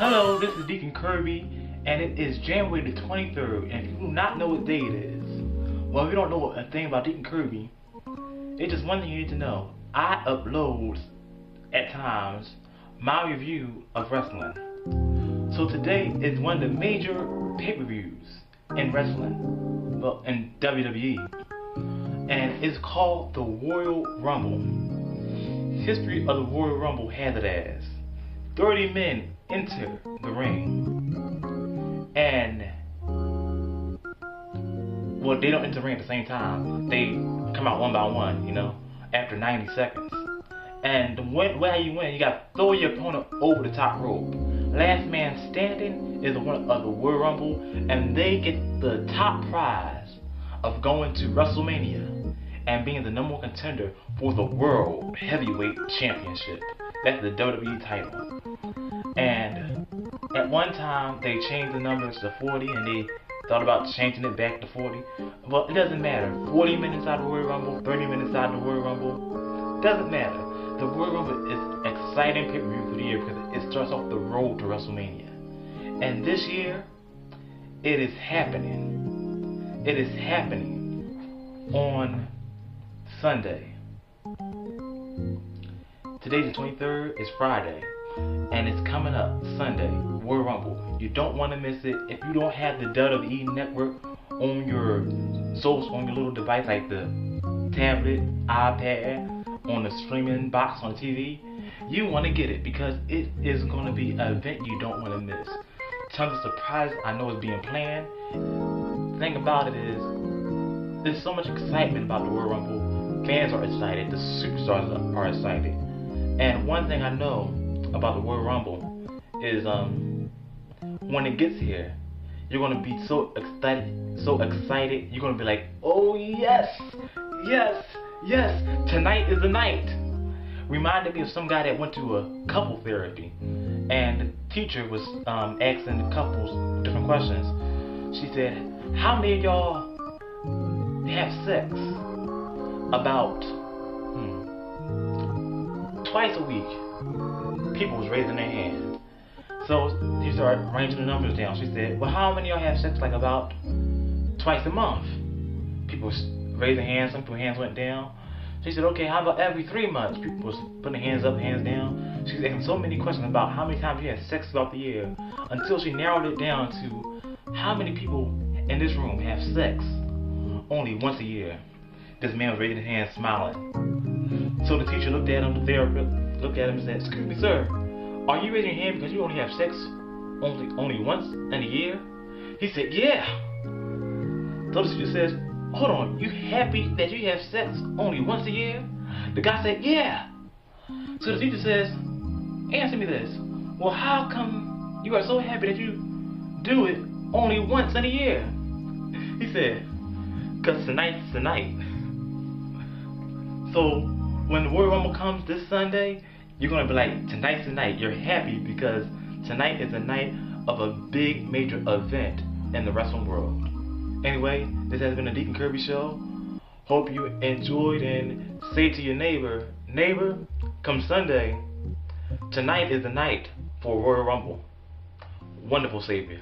Hello, this is Deacon Kirby, and it is January the 23rd, and if you do not know what day it is, well, if you don't know a thing about Deacon Kirby, it's just one thing you need to know. I upload, at times, my review of wrestling. So today is one of the major pay-per-views in wrestling, well, in WWE, and it's called the Royal Rumble. History of the Royal Rumble has it as 30 men enter the ring, and well, they don't enter the ring at the same time. They come out one by one, after 90 seconds. And the way you win, you got to throw your opponent over the top rope. Last man standing is the winner of the Royal Rumble, and they get the top prize of going to WrestleMania and being the #1 contender for the World Heavyweight Championship. That's the WWE title. And at one time, they changed the numbers to 40, and they thought about changing it back to 40. But it doesn't matter. 40 minutes out of the Royal Rumble, 30 minutes out of the Royal Rumble, doesn't matter. The Royal Rumble is an exciting pay-per-view for the year because it starts off the road to WrestleMania. And this year, it is happening. It is happening on Sunday. Today's the 23rd, it's Friday, and it's coming up Sunday, Royal Rumble. You don't want to miss it. If you don't have the WWE Network on your little device like the tablet, iPad, on the streaming box on the TV, you want to get it because it is going to be an event you don't want to miss. Tons of surprises I know is being planned. The thing about it is, there's so much excitement about the Royal Rumble. Fans are excited, the superstars are excited. And one thing I know about the Royal Rumble is when it gets here, you're going to be so excited, you're going to be like, oh yes, yes, yes, tonight is the night. Reminded me of some guy that went to a couple therapy, and the teacher was asking the couples different questions. She said, how many of y'all have sex about twice a week? People was raising their hands. So she started ranging the numbers down. She said, well, how many of y'all have sex like about twice a month? People was raising hands, some people's hands went down. She said, okay, how about every 3 months? People was putting their hands up, hands down. She was asking so many questions about how many times you had sex throughout the year until she narrowed it down to how many people in this room have sex only once a year. This man was raising his hand, smiling. So the teacher looked at him, the therapist looked at him and said, excuse me, sir, are you raising your hand because you only have sex only once in a year? He said, yeah. So the teacher says, hold on, you happy that you have sex only once a year? The guy said, yeah. So the teacher says, answer me this. Well, how come you are so happy that you do it only once in a year? He said, because tonight's the night. So when the Royal Rumble comes this Sunday, you're going to be like, tonight's the night. You're happy because tonight is the night of a big major event in the wrestling world. Anyway, this has been the Deacon Kirby Show. Hope you enjoyed, and say to your neighbor, neighbor, come Sunday, tonight is the night for Royal Rumble. Wonderful Savior.